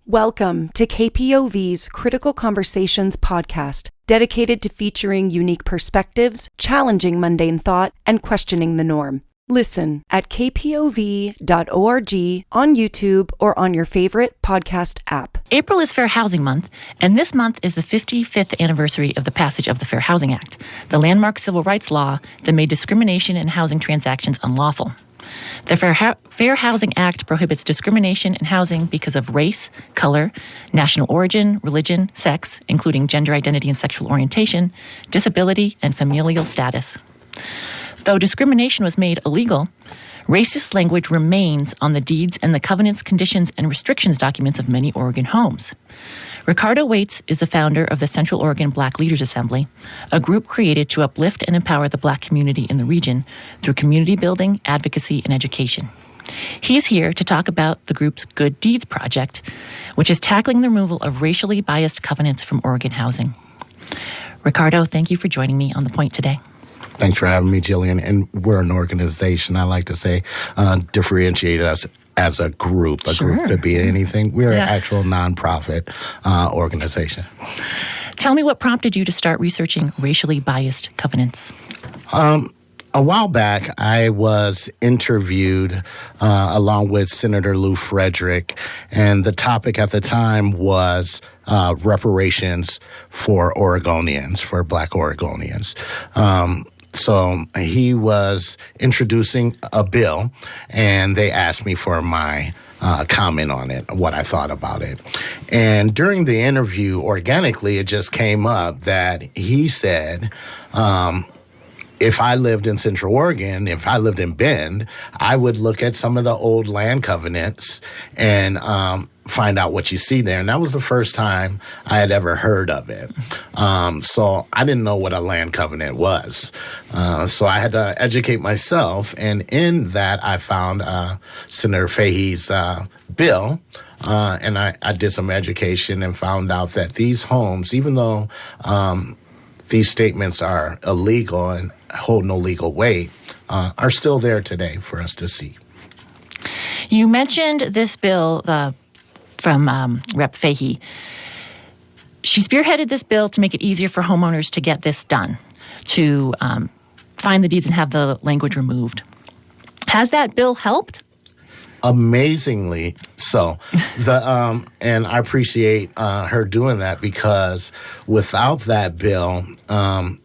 Welcome to KPOV's Critical Conversations podcast, dedicated to featuring unique perspectives, challenging mundane thought, and questioning the norm. Listen at kpov.org, on YouTube, or on your favorite podcast app. April is Fair Housing Month, and this month is the 55th anniversary of the passage of the Fair Housing Act, the landmark civil rights law that made discrimination in housing transactions unlawful. The Fair Housing Act prohibits discrimination in housing because of race, color, national origin, religion, sex, including gender identity and sexual orientation, disability, and familial status. Though discrimination was made illegal, racist language remains on the deeds and the covenants, conditions, and restrictions documents of many Oregon homes. Riccardo Waits is the founder of the Central Oregon Black Leaders Assembly, a group created to uplift and empower the Black community in the region through community building, advocacy, and education. He's here to talk about the group's Good Deeds Project, which is tackling the removal of racially biased covenants from Oregon housing. Riccardo, thank you for joining me on The Point today. Thanks for having me, Jillian. And we're an organization, I like to say, differentiate us as a group. A group could be anything. We're an actual nonprofit organization. Tell me what prompted you to start researching racially biased covenants. A while back, I was interviewed along with Senator Lou Frederick, and the topic at the time was reparations for Oregonians, for Black Oregonians. So he was introducing a bill, and they asked me for my comment on it, what I thought about it. And during the interview, organically, it just came up that he said, if I lived in Central Oregon, if I lived in Bend, I would look at some of the old land covenants and find out what you see there. And that was the first time I had ever heard of it. So I didn't know what a land covenant was. So I had to educate myself. And in that, I found Senator Fahey's bill. And I did some education and found out that these homes, even though these statements are illegal and hold no legal weight, are still there today for us to see. You mentioned this bill from Rep. Fahey. She spearheaded this bill to make it easier for homeowners to get this done, to find the deeds and have the language removed. Has that bill helped? Amazingly so. And I appreciate her doing that, because without that bill,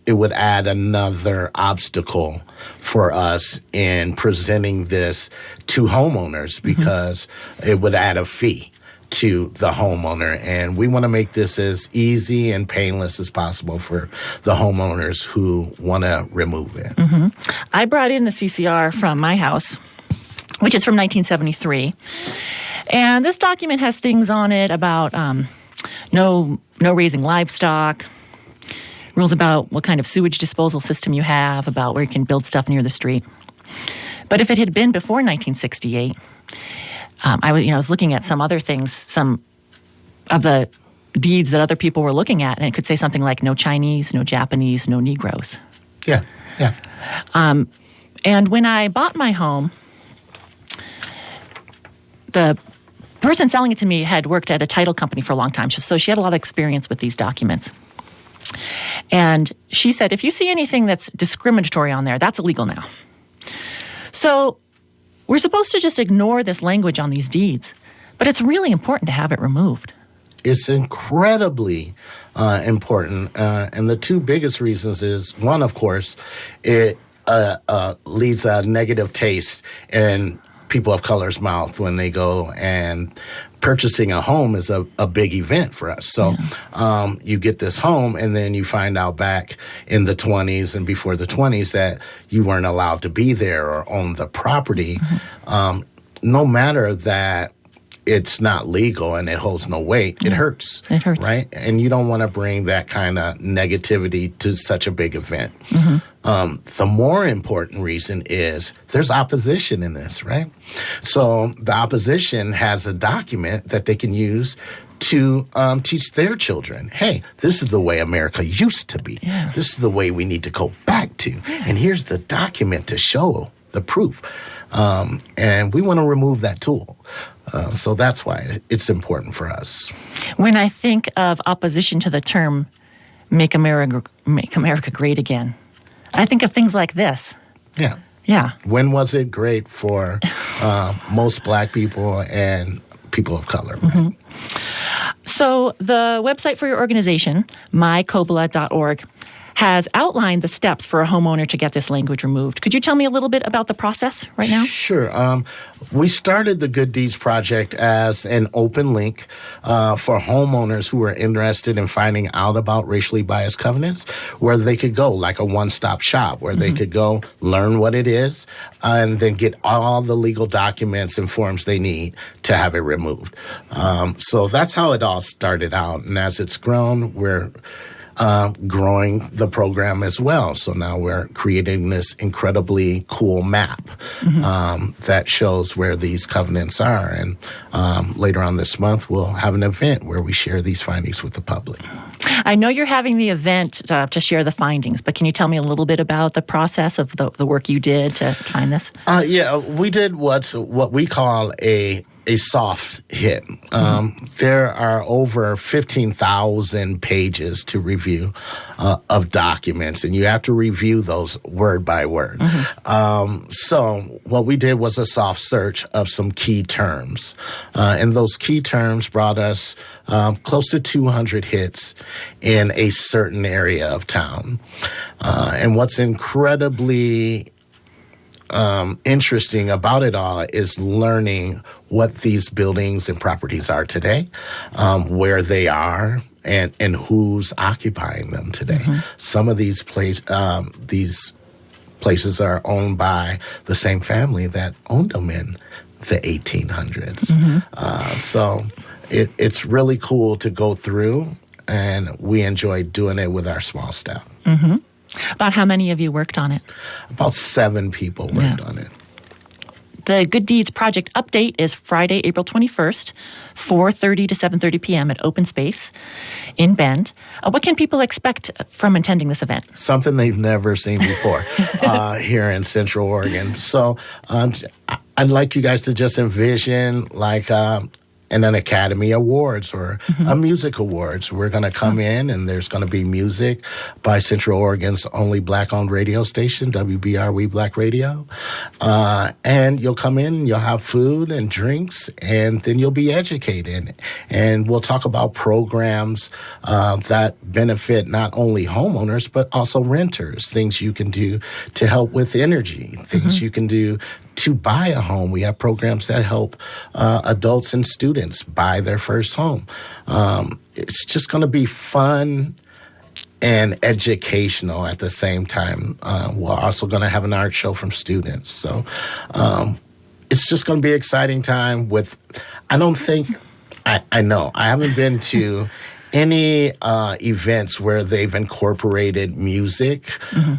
it would add another obstacle for us in presenting this to homeowners, because it would add a fee to the homeowner. And we want to make this as easy and painless as possible for the homeowners who want to remove it. Mm-hmm. I brought in the CCR from my house, which is from 1973. And this document has things on it about no raising livestock, rules about what kind of sewage disposal system you have, about where you can build stuff near the street. But if it had been before 1968, I was looking at some other things, some of the deeds that other people were looking at, and it could say something like no Chinese, no Japanese, no Negroes. Yeah. And when I bought my home, the person selling it to me had worked at a title company for a long time, so she had a lot of experience with these documents. And she said, if you see anything that's discriminatory on there, that's illegal now. So we're supposed to just ignore this language on these deeds, but it's really important to have it removed. It's incredibly important. And the two biggest reasons is, one, of course, it leaves a negative taste in people of color's mouth when they go, and purchasing a home is a big event for us. So you get this home, and then you find out back in the 20s and before the 20s that you weren't allowed to be there or own the property. No matter that it's not legal and it holds no weight, it hurts. It hurts. Right? And you don't want to bring that kind of negativity to such a big event. The more important reason is there's opposition in this, right? So the opposition has a document that they can use to teach their children, hey, this is the way America used to be. Yeah. This is the way we need to go back to. Yeah. And here's the document to show the proof. And we want to remove that tool. So that's why it's important for us. When I think of opposition to the term Make America Great Again, I think of things like this. Yeah. Yeah. When was it great for most Black people and people of color? Right? Mm-hmm. So the website for your organization, mycobla.org, has outlined the steps for a homeowner to get this language removed. Could you tell me a little bit about the process right now? Sure. We started the Good Deeds Project as an open link for homeowners who are interested in finding out about racially biased covenants, where they could go, like a one-stop shop, where they could go learn what it is and then get all the legal documents and forms they need to have it removed. So that's how it all started out. And as it's grown, we're growing the program as well. So now we're creating this incredibly cool map that shows where these covenants are. And later on this month, we'll have an event where we share these findings with the public. I know you're having the event to share the findings, but can you tell me a little bit about the process of the work you did to find this? Yeah, we did what we call a soft hit. There are over 15,000 pages to review of documents, and you have to review those word by word. So what we did was a soft search of some key terms, and those key terms brought us close to 200 hits in a certain area of town. And what's incredibly interesting about it all is learning what these buildings and properties are today, where they are, and who's occupying them today. Some of these places are owned by the same family that owned them in the 1800s. So it's really cool to go through, and we enjoy doing it with our small staff. About how many of you worked on it? About 7 people worked on it. The Good Deeds Project update is Friday, April 21st, 4:30 to 7:30 p.m. at Open Space in Bend. What can people expect from attending this event? Something they've never seen before here in Central Oregon. So I'd like you guys to just envision like an Academy Awards or a music awards. We're going to come in, and there's going to be music by Central Oregon's only Black-owned radio station, WBRW Black Radio. And you'll come in, you'll have food and drinks, and then you'll be educated. And we'll talk about programs that benefit not only homeowners, but also renters, things you can do to help with energy, things you can do to buy a home. We have programs that help adults and students buy their first home. It's just going to be fun and educational at the same time. We're also going to have an art show from students. So it's just going to be an exciting time with, I know, I haven't been to any events where they've incorporated music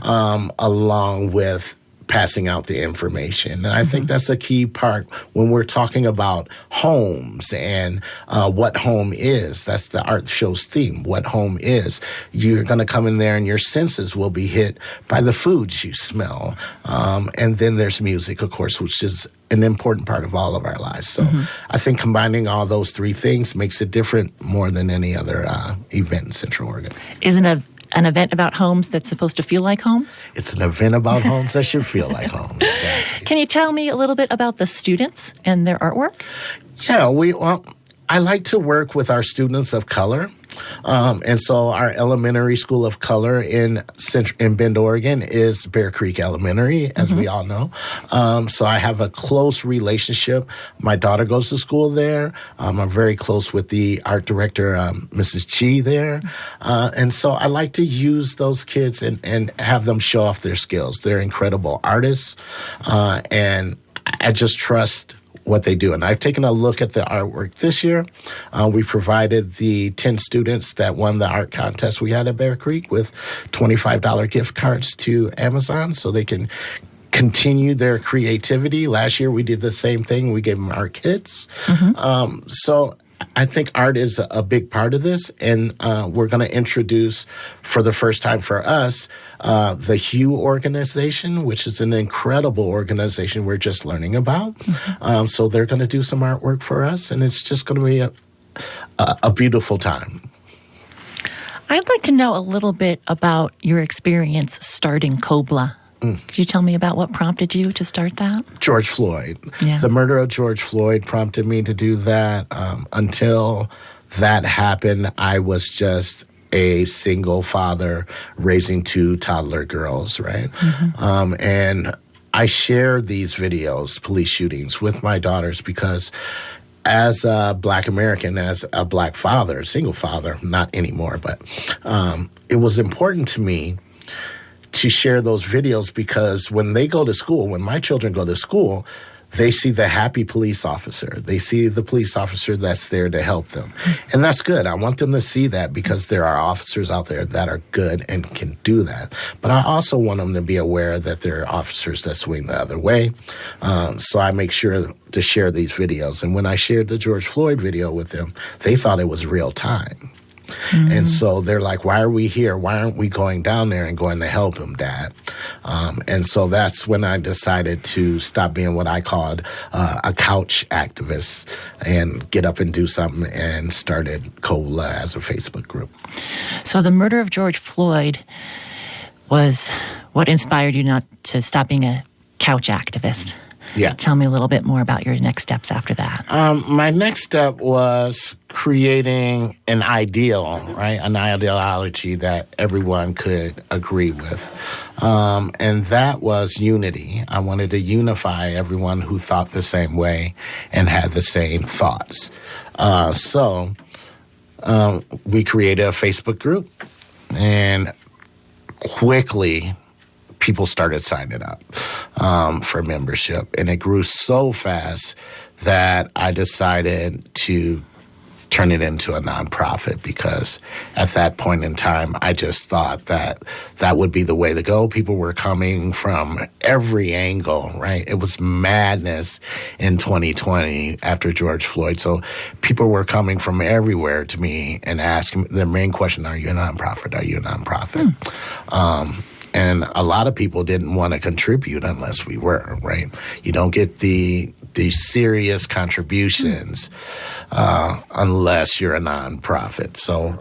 along with passing out the information. And I think that's a key part when we're talking about homes and what home is. That's the art show's theme, what home is. You're going to come in there and your senses will be hit by the foods you smell. And then there's music, of course, which is an important part of all of our lives. So I think combining all those 3 things makes it different more than any other event in Central Oregon. Isn't an event about homes that's supposed to feel like home? It's an event about homes that should feel like home. Exactly. Can you tell me a little bit about the students and their artwork? Yeah, I like to work with our students of color. And so our elementary school of color in Bend, Oregon is Bear Creek Elementary, as we all know. So I have a close relationship. My daughter goes to school there. I'm very close with the art director, Mrs. Chi there. And so I like to use those kids and have them show off their skills. They're incredible artists. And I just trust what they do. And I've taken a look at the artwork this year. We provided the 10 students that won the art contest we had at Bear Creek with $25 gift cards to Amazon so they can continue their creativity. Last year we did the same thing. We gave them our kits. So I think art is a big part of this, and we're going to introduce, for the first time for us, the Hue organization, which is an incredible organization we're just learning about. So they're going to do some artwork for us, and it's just going to be a beautiful time. I'd like to know a little bit about your experience starting COBLA. Could you tell me about what prompted you to start that? George Floyd. Yeah. The murder of George Floyd prompted me to do that. Until that happened, I was just a single father raising 2 toddler girls, right? And I shared these videos, police shootings, with my daughters because as a Black American, as a Black father, single father, not anymore, but it was important to me to share those videos because when they go to school, when my children go to school, they see the happy police officer. They see the police officer that's there to help them. And that's good. I want them to see that because there are officers out there that are good and can do that. But I also want them to be aware that there are officers that swing the other way. So I make sure to share these videos. And when I shared the George Floyd video with them, they thought it was real time. And so they're like, why are we here? Why aren't we going down there and going to help him, Dad? And so that's when I decided to stop being what I called a couch activist and get up and do something, and started COBLA as a Facebook group. So the murder of George Floyd was what inspired you not to stop being a couch activist. Yeah. Tell me a little bit more about your next steps after that. My next step was creating an ideal, right? An ideology that everyone could agree with. And that was unity. I wanted to unify everyone who thought the same way and had the same thoughts. So we created a Facebook group, and quickly people started signing up for membership. And it grew so fast that I decided to turn it into a nonprofit because at that point in time, I just thought that that would be the way to go. People were coming from every angle, right? It was madness in 2020 after George Floyd. So people were coming from everywhere to me and asking the main question, are you a nonprofit? Are you a nonprofit? And a lot of people didn't want to contribute unless we were, right? You don't get the serious contributions unless you're a nonprofit. So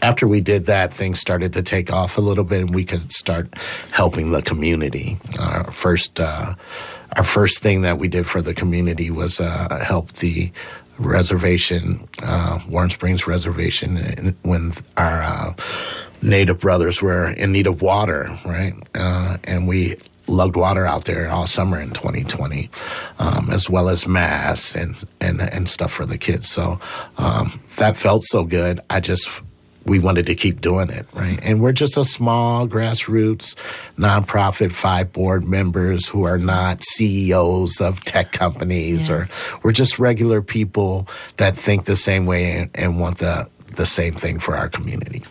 after we did that, things started to take off a little bit, and we could start helping the community. Our first thing that we did for the community was help the reservation, Warren Springs Reservation, when our Native brothers were in need of water, right? And we lugged water out there all summer in 2020, as well as masks and stuff for the kids. So that felt so good. We wanted to keep doing it, right? And we're just a small grassroots nonprofit, 5 board members who are not CEOs of tech companies, or we're just regular people that think the same way and want the same thing for our community.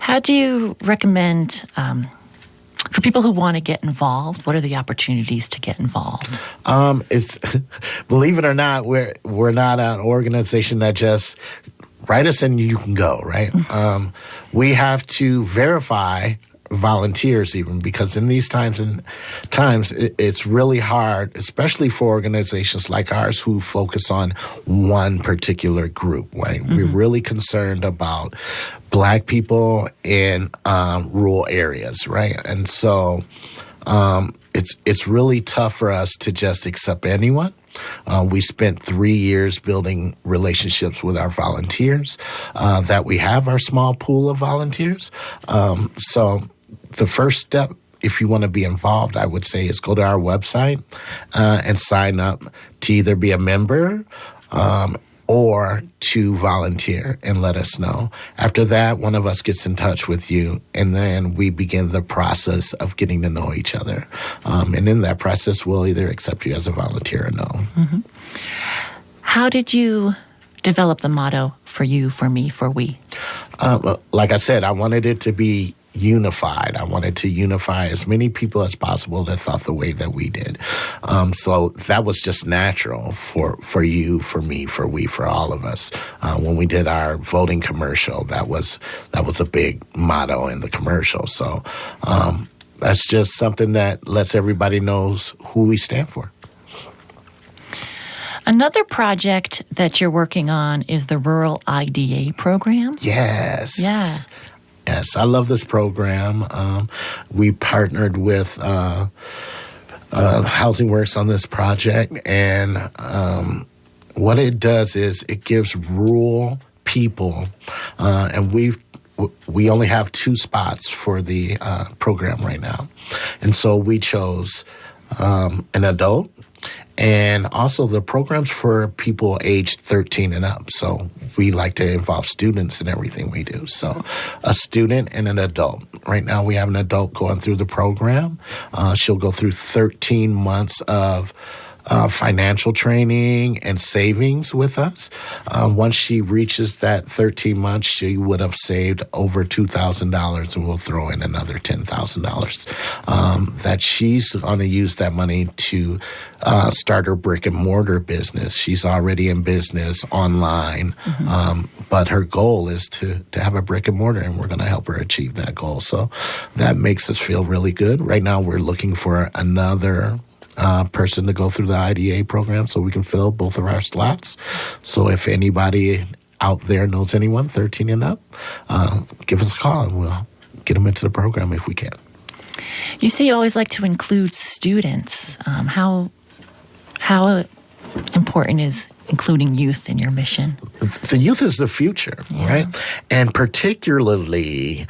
How do you recommend, for people who want to get involved, what are the opportunities to get involved? It's believe it or not, we're not an organization that just write us and you can go, right? We have to verify volunteers even, because in these times it's really hard, especially for organizations like ours who focus on one particular group, right? We're really concerned about Black people in rural areas, right? And so it's really tough for us to just accept anyone. We spent 3 years building relationships with our volunteers that we have, our small pool of volunteers. So the first step, if you want to be involved, I would say is go to our website and sign up to either be a member or to volunteer and let us know. After that, one of us gets in touch with you, and then we begin the process of getting to know each other. And in that process, we'll either accept you as a volunteer or no. How did you develop the motto, for you, for me, for we? Like I said, I wanted it to be unified. I wanted to unify as many people as possible that thought the way that we did. So that was just natural for you, for me, for all of us. When we did our voting commercial, that was a big motto in the commercial. So that's just something that lets everybody knows who we stand for. Another project that you're working on is the Rural IDA program. Yes. Yeah. Yes, I love this program. We partnered with Housing Works on this project, and what it does is it gives rural people, and we only have 2 spots for the program right now, and so we chose an adult. And also the programs for people aged 13 and up. So we like to involve students in everything we do. So a student and an adult. Right now we have an adult going through the program. She'll go through 13 months of financial training and savings with us. Once she reaches that 13 months, she would have saved over $2,000, and we'll throw in another $10,000 that she's going to use that money to start her brick and mortar business. She's already in business online, but her goal is to have a brick and mortar, and we're going to help her achieve that goal. So that makes us feel really good. Right now, we're looking for another person to go through the IDA program so we can fill both of our slots. So if anybody out there knows anyone 13 and up, give us a call and we'll get them into the program if we can. You say you always like to include students. How important is including youth in your mission? The youth is the future, right? And particularly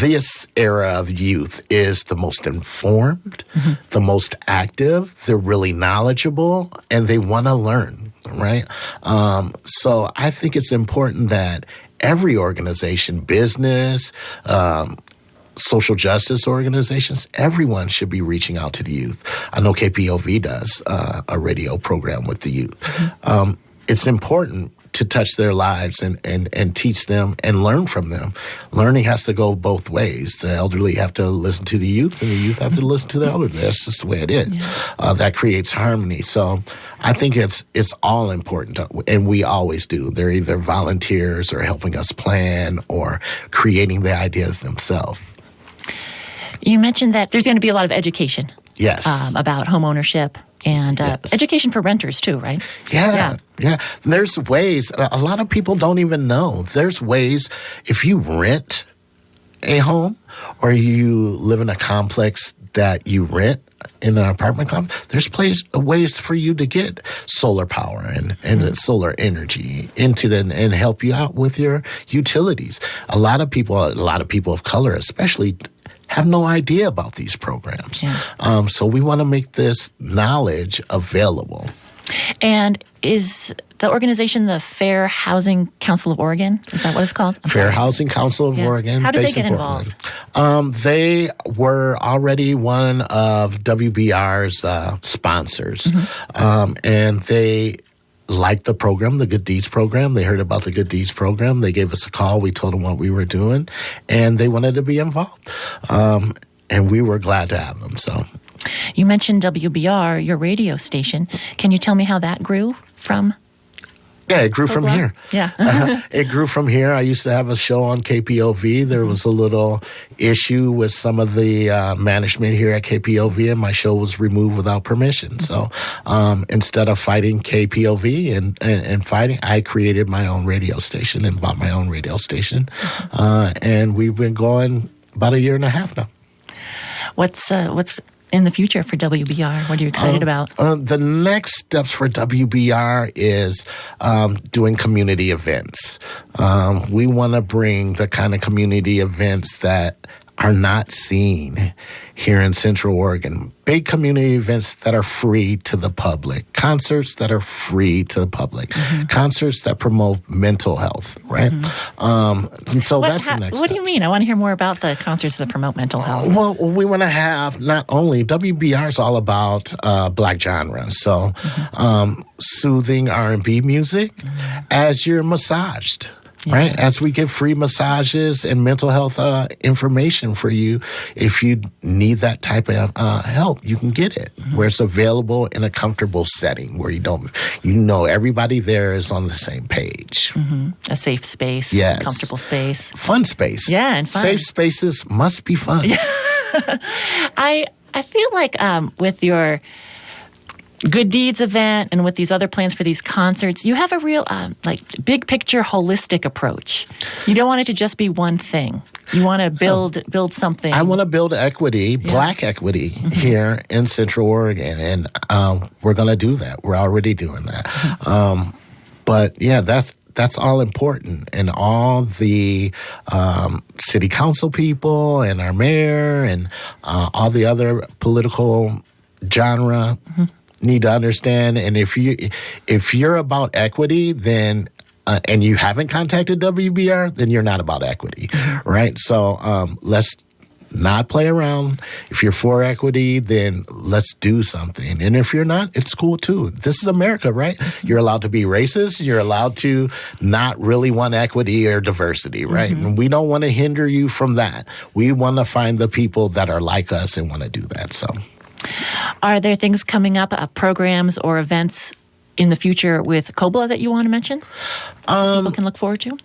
this era of youth is the most informed, the most active. They're really knowledgeable, and they want to learn, right? So I think it's important that every organization, business, social justice organizations, everyone should be reaching out to the youth. I know KPOV does a radio program with the youth. It's important to touch their lives and teach them and learn from them. Learning has to go both ways. The elderly have to listen to the youth, and the youth have to listen to the elderly. That's just the way it is. That creates harmony. So I think it's all important, and we always do. They're either volunteers or helping us plan or creating the ideas themselves. You mentioned that there's going to be a lot of education. Yes. About home ownership and education for renters too, right? Yeah. There's ways. A lot of people don't even know. There's ways if you rent a home or you live in a complex that you rent in an apartment complex, there's ways for you to get solar power and solar energy into and help you out with your utilities. A lot of people of color especially have no idea about these programs. So we want to make this knowledge available. And is the organization the Fair Housing Council of Oregon? Is that what it's called? Fair Housing Council of Oregon. How did they get involved? They were already one of WBR's sponsors. And they liked the program, the Good Deeds program. They heard about the Good Deeds program. They gave us a call. We told them what we were doing, and they wanted to be involved. And we were glad to have them. So, you mentioned WBR, your radio station. Can you tell me how that grew from? Yeah, it grew from here. Yeah. It grew from here. I used to have a show on KPOV. There was a little issue with some of the management here at KPOV, and my show was removed without permission. So instead of fighting KPOV and fighting, I created my own radio station and bought my own radio station. And we've been going about a year and a half now. What's in the future for WBR? What are you excited about? The next steps for WBR is doing community events. We want to bring the kind of community events that are not seen here in Central Oregon. Big community events that are free to the public. Concerts that are free to the public. Concerts that promote mental health, right? And so that's the next What do you mean? I want to hear more about the concerts that promote mental health. Well, we want to have not only WBR is all about Black genre, so soothing R&B music as you're massaged. right? As we give free massages and mental health information for you, if you need that type of help, you can get it where it's available in a comfortable setting where everybody there is on the same page. A safe space, comfortable space. Fun space. Yeah, and fun. Safe spaces must be fun. Yeah. I feel like with your Good Deeds event and with these other plans for these concerts, you have a real big picture holistic approach. You don't want it to just be one thing. You want to build something. I want to build equity, Black equity here in Central Oregon, and we're going to do that. We're already doing that. But yeah, that's all important. And all the city council people and our mayor and all the other political genre need to understand. And if you're about equity, then and you haven't contacted WBR, then you're not about equity, right? So let's not play around. If you're for equity, then let's do something. And if you're not, it's cool too. This is America, right? You're allowed to be racist. You're allowed to not really want equity or diversity, right? And we don't want to hinder you from that. We want to find the people that are like us and want to do that. So, are there things coming up, programs or events in the future with COBLA that you want to mention? People can look forward to?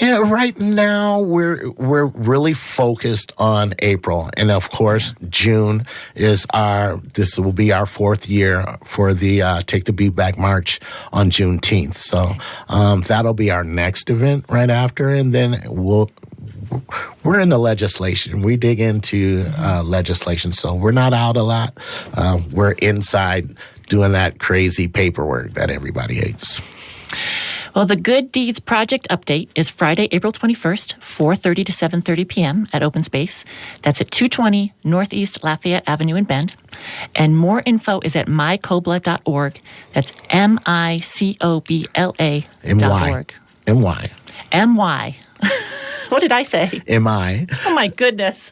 Yeah, right now we're really focused on April, and of course June is this will be our fourth year for the Take the Beat Back March on Juneteenth. So that'll be our next event right after, and then we're in the legislation. We dig into legislation, so we're not out a lot. We're inside doing that crazy paperwork that everybody hates. Well, the Good Deeds Project update is Friday, April 21st, 4:30 to 7:30 p.m. at Open Space. That's at 220 Northeast Lafayette Avenue in Bend. And more info is at mycobla.org. That's MICOBLA.org. M-Y. M-Y. What did I say? M-I. Oh, my goodness.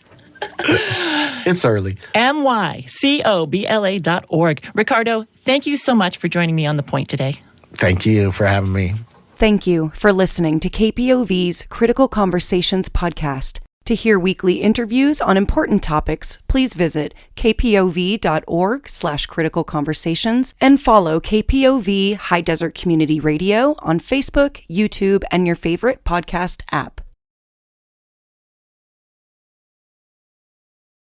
It's early. MYCOBLA.org. Riccardo, thank you so much for joining me on The Point today. Thank you for having me. Thank you for listening to KPOV's Critical Conversations podcast. To hear weekly interviews on important topics, please visit kpov.org/criticalconversations and follow KPOV High Desert Community Radio on Facebook, YouTube, and your favorite podcast app.